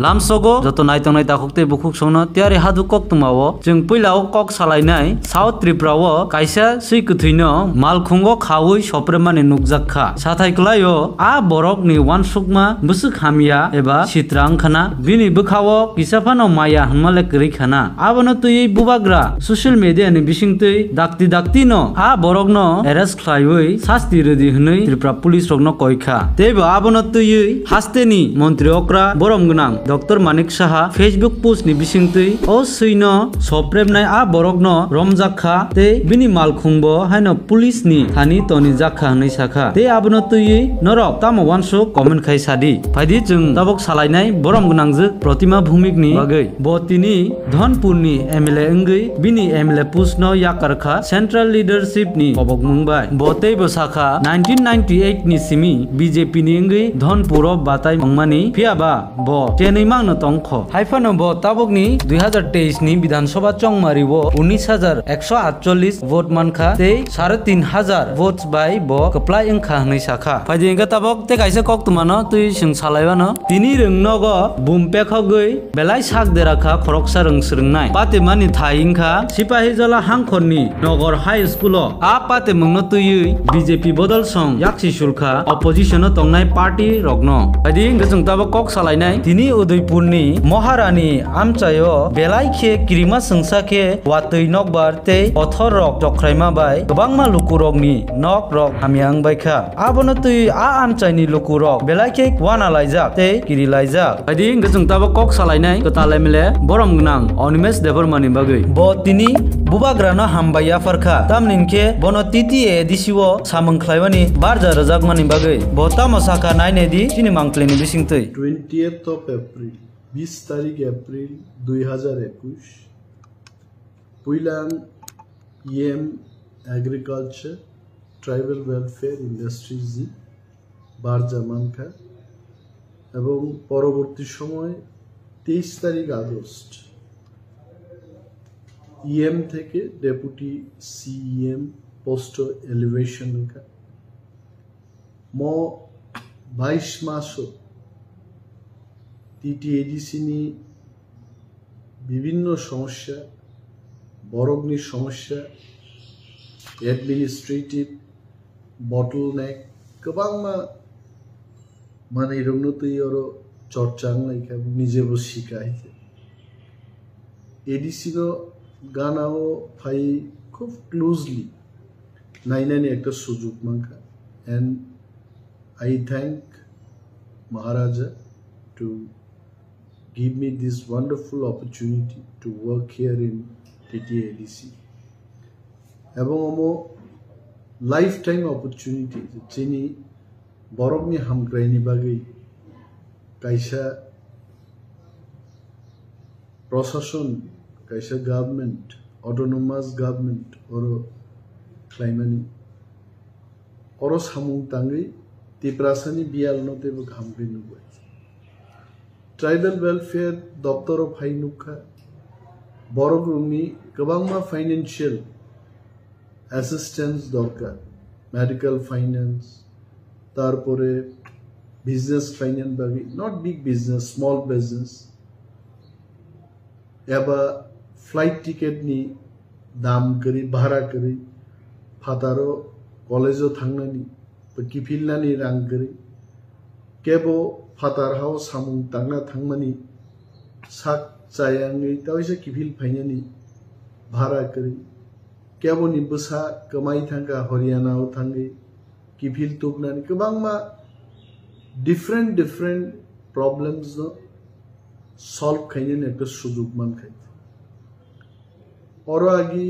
लामसोगो जतो नायतंनाय दाखुकते बुखुक संनो त्यारि हादु कक तुमावो जों पैलाव कक सालायनाय साउथ त्रिपुराव कायसा सैकुथैनो मालखुंगो खावै सप्रेमानि नुकजाखा साथायख्लायो आ बरकनि वानसुकमा बुसुक हामिया एबा सित्रा ओंखाना बिनि बोखावो किसाफानो माया हनमाले गैखाना आबनो तुयै बुबाग्रा ससियेल मीडिया नि बिसिंतै दाक्ति नो आ बरकनो एरेस्ट खालायवै शास्ति रेडि हनै त्रिपुरा पुलिस रकनो कयखा तेबो आबनो तुयै हास्तेनि मन्त्रि अक्रा बरम गोनां doctor Manik Saha Facebook post नि बिसिंतै ओ सैनो सप्रेमनाय आ बरकनो रमजाखा ते बिनि मालखुंबो हायनो पुलिस नि थानि तनि जाखा हनै साखा ते आबनो तुयै नरक तामो वानसु कमेन्ट खाय सादि फायदि जों दाबक सालायनाय बरम गोनांजो प्रतिमा भूमिकनि बागै बतिनि धनपुरनि एमएलए अंगै बिनि एमएलए पुसनो याकारखा सेंट्रल लीडरशिप नि अबक मुंबाय बते बसाखा 1998 नि सिमी बीजेपी नि अंगै धनपुरो बाताय मंगमानि फियाबा ब तेनै मांनो तंख हाइफानो ब ताबकनि 2023 नि विधानसभा चंगमारि वो 19148 वोट मानखा ते 3500 वोट्स बाय ब कप्लाय अंखा हनै साखा फायदि इंगा ताबक ते कायसे कक तुमानो तुइ सिं सालायबानो तिनि रोंनगो बुमपेखगै बेलाय साक देराखा खरकसा रोंसरोंनाय पातेमानि थाइंखा सिपाही जला हांखरनि नगर हाई स्कूल आ पाते मंगनो तुयै बीजेपी बदल सं याक्सि शुल्खा अपोजिशन तंगनाय पार्टी रगनो फायदि इंगा जों ताबक कक सालायनाय तिनि उदयपुरनि महारानी आमचायो बेलायखे किरिमा संसाखे वातै नकबार ते पथर रक जख्रायमा बाय गोबांमा लुकुरगनि नक रक हामियां बायखा आबनो तुय आ आमचायनि लुकुरक बेलायखे वाना लायजाक ते किरि लायजाक बायदि जों ताबक कक सालायनाय कतालेमले बरम गोनां अनिमेश देबरमानि बागै ब तिनि बुबाग्रानो हामबाया फरखा तामनिनखे बनो तिति एदिसिवो सामंख्लायवानि बारजा रजाकमानि बागै ब तामसाखा नायनेदि तिनि मांक्लेनि बिसिंतै 20th of April 20 तारिख एप्रिल 2021 पुइलां EM agriculture tribal welfare industries बारजा मानखा এবং পরবর্তী সময় 23 তারিখ আগস্ট ইএম থেকে ডেপুটি সিএম পোস্ট এলিভেশন का म 22 মাসও টিটিএডিসিনি বিভিন্ন সমস্যা বরগ্নি সমস্যা এডমিনিস্ট্রেটিভ বটলনেক गोबांमा माने रोंनो तैयारो चर्चा लाइका निजेबो शिखाइते एडिसिनो गानाओ फाइ खूब क्लोजली नाइनानि एकटा सुजुग मानखा and I thank Maharaja to give me this wonderful opportunity to work here in TTADC এবং আমো lifetime opportunity যিনি বরগ্নি হামগ্রাইনি বাগै কাইসা প্রশাসন কাইসা গভর্নমেন্ট অটোনোমাস গভর্নমেন্ट और क्लाइमानी और सामुं तांगै तिप्रासानि बियालनोतेबो हामग्राइनो बाय ट्राइबल वेलफेयर दफ्तर फाइनुखा बरग्रुनि गोबांमा फाइनेंशियल असिस्टेंस दरकार मेडिकल फाइनेंस तारपरे बिजनेस फाइनेंस बागै not big business small business एबा फ्लाइट टिकेट नि दाम करी भाड़ा करी फातारो कॉलेजो थांनानि किफिलनानि रां करी केबो फातार हाव सामुं तांना थांमानि साक जायांगै तावैसे किफिल फाइनानि भाड़ा करी केबोनि बसा कमाई थांगा हरियाणाव थांगै किफिल तुगनानि गोबांमा डिफरेंट प्रॉब्लम्स नो सॉल्व खायनो एकटा सुजुग मानखाय और आगि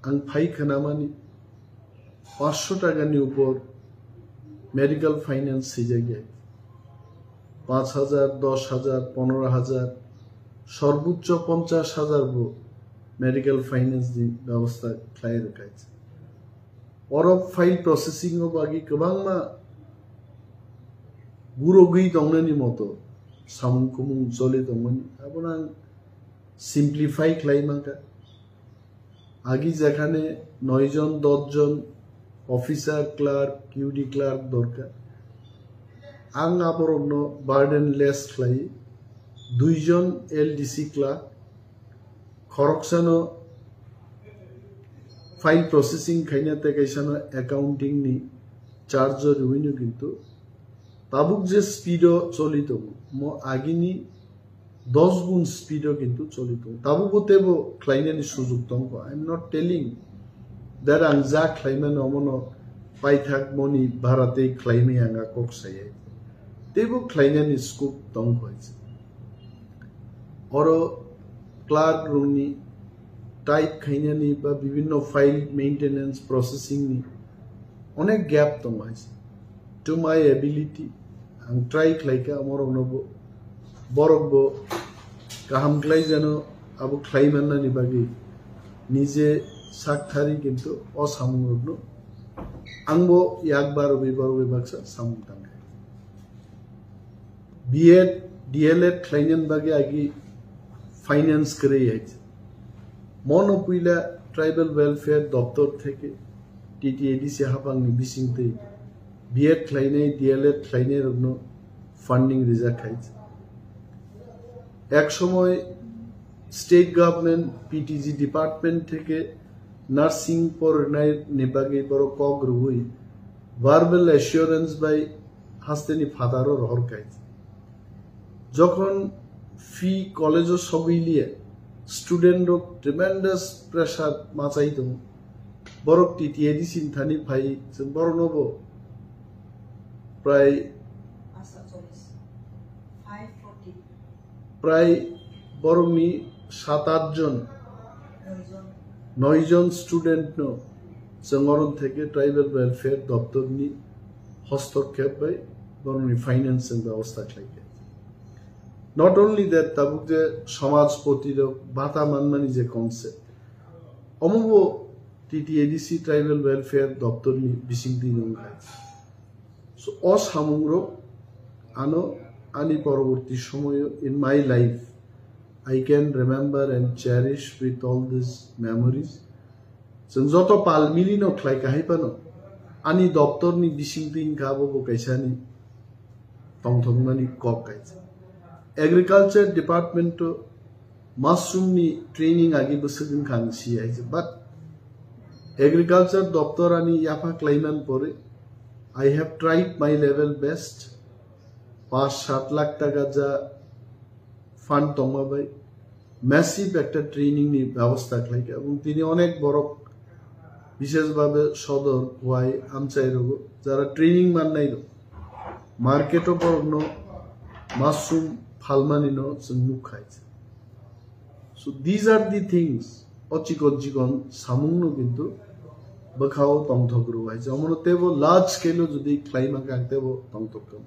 आं फाइ खोनामानि 500 टाकानि ऊपर मेडिकल फाइनेंस सिजागे 5000 10,000 15,000 सर्वोच्च 50,000 बो मेडिकल फाइनेंस नि व्यवस्था खाय रखाय और फाइल प्रोसेसिंग बागै गोबांमा गुरुगै दंनानि मतो सामुंखुमुं जलि दंमोन आबना सिम्प्लिफाई खालायमाखा आगि जेखाने 9 जन 10 जन ऑफिसर क्लार्क किउडी क्लार्क दरकार आं आबरनो बार्डन लेस खालाय দুইজন এলডিসি ক্লার্ক খরকসানো ফাইল প্রসেসিং খাইনাতে কাইসানো অ্যাকাউন্টিং নি চার্জর উইনো কিন্তু তাবুক যে স্পিডও চলিত মো আগিনি 10 গুণ স্পিডও কিন্তু চলিত তাবুকতেবো ক্লাইনানি সুযোগ তঙ্ক I am not telling that আং যা ক্লাইমান অমন পাইথাক মনি ভারতে ক্লাইমে আঙ্গা কক সাইয়াই তেবো ক্লাইনানি স্কোপ তঙ্ক হয়েছে অর ক্লার্ক রুমনি টাইপ খাইনানি বা বিভিন্ন ফাইল মেইনটেনেন্স প্রসেসিং নি অনেক গ্যাপ তঙ্গ হয়েছে টু মাই এবিলিটি আং ট্রাই খাইকা আমার অনব বরকব কাহাম ক্লাই যেন আবু ক্লাইমান্নানি বাকি নিজে সাকথারি কিন্তু অসামগ্ন আংবো একবার অভিবার অভিবাকসা সামুং তাঙ্গে বিএড ডিএলএড ক্লাইনান বাকি আগি ফাইন্যান্স করে যাইছে মন পুইলা ট্রাইবাল ওয়েলফেয়ার দপ্তর থেকে টিটিএডিসি হাপাংনি বিসিংতে বিএড ক্লাইনাই ডিএলএড ক্লাইনের অন্য ফান্ডিং রিজার্ভ খাইছে এক সময় স্টেট গভর্নমেন্ট পিটিজি ডিপার্টমেন্ট থেকে নার্সিং পড়াই নেবাগে বড় কগ্রুই ভার্বাল অ্যাসিওরেন্স বাই হাস্তেনি ফাদারও রহর খাইছে যখন ফি কলেজও সবিলিয়ে স্টুডেন্ট ট্রিমেন্ডাস প্রেসার মাচাইতো বরক টিটিএডিসি থানি ভাই বড় নব প্রায় বরংনি 7-8 জন 9 জন স্টুডেন্ট জঙ্গরন থেকে ট্রাইবাল ওয়েলফেয়ার দপ্তর নি হস্তক্ষেপ বাই বরংনি ফাইন্যান্সিং ব্যবস্থা খাইকে নট অনলি দ্যাট তাবুক যে সমাজ প্রতিরোধ ভাতা মানমানি যে কনসেপ্ট অমব টিটিএডিসি ট্রাইবাল ওয়েলফেয়ার দপ্তর নি বিসিং দিন সো অসামগ্র আনো আনি পরবর্তী সময় in my life I can remember and cherish with all these memories. যত পাল মিলিনো খাই কাহিপানো আনি দপ্তর নি বিসিং দিন খাবো কাইসানি তংথংমানি কক কাইছে এগ্রিকালচার ডিপার্টমেন্ট মাশরুম নি ট্রেনিং আগে বসদিন খাংসি আইছে বাট এগ্রিকালচার দপ্তর আনি ইয়াফা ক্লাইমান পরে I have tried my level best 5-7 lakh টাকা যা ফান্ড তমাবাই ম্যাসিভ একটা ট্রেনিং নি ব্যবস্থা খাইকে এবং তিনি অনেক বড় বিশেষভাবে সদর ওয়াই আমচাই রোগ যারা ট্রেনিং মান নাই মার্কেটও পড়ন মাশরুম ফালমানিনো মুখ খাইছে so these are the things অচিকন সামুংনো কিন্তু বখাও তংথগ্রু হয়েছে অমনতেবো লার্জ স্কেলও যদি ক্লাইমাকে আঁকতেবো তংথগ্রম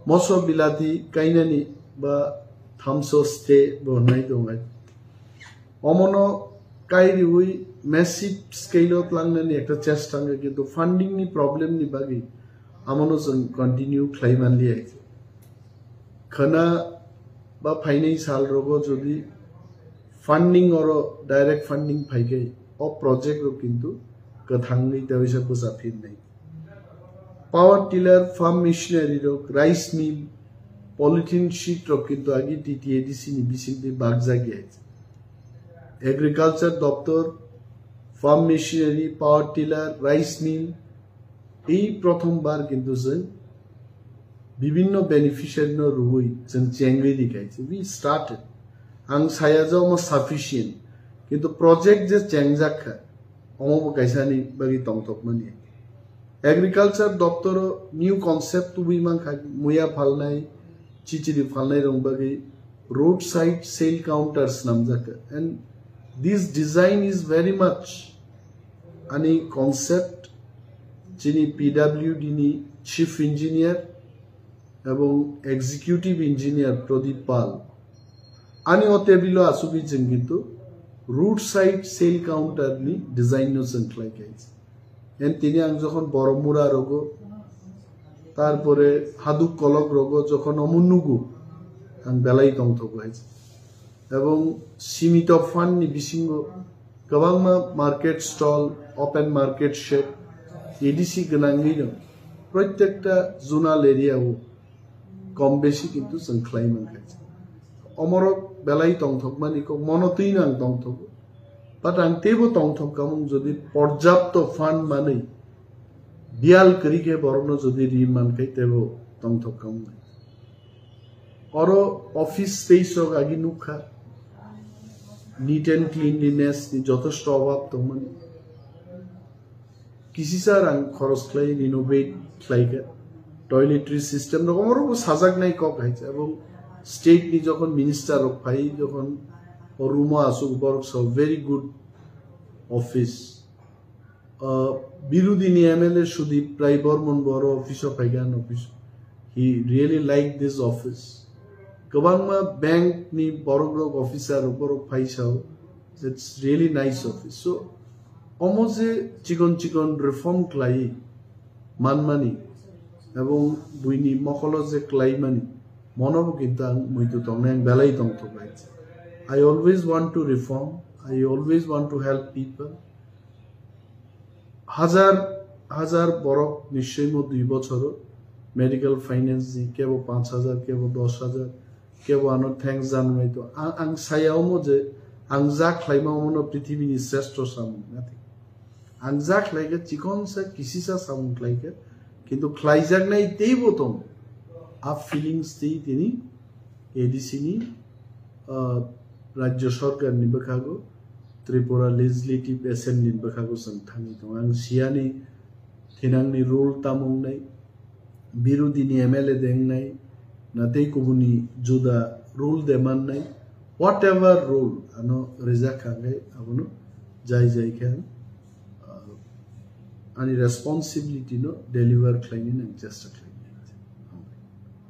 মশ বিলাতি কাইনানি বা থামসো স্টে বনাই দমাই অমন কাইরি উই ম্যাসিভ স্কেলত লাংনানি একটা চেষ্টাঙ্গে কিন্তু ফান্ডিং নি প্রবলেম নি বাগি আমনো जों কন্টিনিউ ক্লাইমান লিয়াইছে খানা বা ফাইনাই সাল রগো যদি ফান্ডিং অর ডাইরেক্ট ফান্ডিং ফাইগে অ প্রজেক্ট ও কিন্তু কথাঙ্গি তাবিসা বুঝাফির নাই পাওয়ার টিলার ফার্ম মেশিনারি রোগ রাইস মিল পলিথিন শীট রোগ কিন্তু আগে টিটিএডিসি নি বিসিংতে বাগজা গিয়েছে এগ্রিকালচার দপ্তর farm machinery power tiller rice mill এই প্রথমবার কিন্তু যে বিভিন্ন বেনিফিশিয়ারি নো রুই जों চেংরি দিকাইছে উই স্টার্টেড আং সায়াজাও মো সাফিশিয়েন্ট কিন্তু প্রজেক্ট যে চেংজাখা অমব কাইসানি বাগি তংতকমানি এগ্রিকালচার দপ্তর নিউ কনসেপ্ট তুবি মান খাই মুয়া ফালনাই চিচিরি ফালনাই রং বাগি road side sale counters namjaka and this design is very much ani concept jini PWD ni chief engineer এবং এক্সিকিউটিভ ইঞ্জিনিয়ার প্রদীপ পাল আনি অতেবিলো আসুবি जों কিন্তু রুট সাইড সেল কাউন্টার নি ডিজাইন নো जों খাইছে এন তিনি আং যখন বড়মুরা রোগ তারপরে হাদুক কলক রোগ যখন অমুনুগু আং বেলাই তংথক হয়েছে এবং সীমিত ফান্ড নি বিসিঙ্গ গোবাংমা market stall open market shed ADC গনাঙ্গি প্রত্যেকটা জোনাল এরিয়াও কম বেশি কিন্তু जों খাইমান খাইছে omorok belai tongthok mani ko monotin ang tongthok but ang tebo tongthok kamung jodi porjapto fund mani bial karike borono jodi ri mankai tebo tongthok kamung oro office space ok agi nukha neat and cleanliness ni jotoshto obhab tongmani kisisa rang khoros khlai renovate khlaika toiletry system rokomoro sajak nai kok haise ebong state ni jokhon minister ok bhai jokhon rumo asu borok so very good office birudini MLA Sudip prai bormon boro office of Paigan office he really liked this office kabangma bank ni borok officer borok bhai sao it's really nice office so almost chikon reform klai manmani ebong buini mokolo je klai mani monobo kinta muitu tongnang belai tong to baitse I always want to reform I always want to help people হাজার borok নিশ্চয় mo 2 bochoro medical finance ji kebo 5000 kebo 10000 kebo ano thanks janmai to ang sayao mo je ang ja khlaima mono prithibi ni shreshto samung nathi ang ja khlaiga chikon sa kisi sa samung khlaiga kintu khlaijak nai tei botom up feelings tei tini ADC ni rajya sarkar ni bakhago Tripura Legislative Assembly ni bakhago sangthani to ang siani thinang ni role tamong nai birudi ni MLA deng nai natei kubuni juda rule deman nai whatever role ano reza khangai abono jai khan ani responsibility no deliver khlaini nang chesta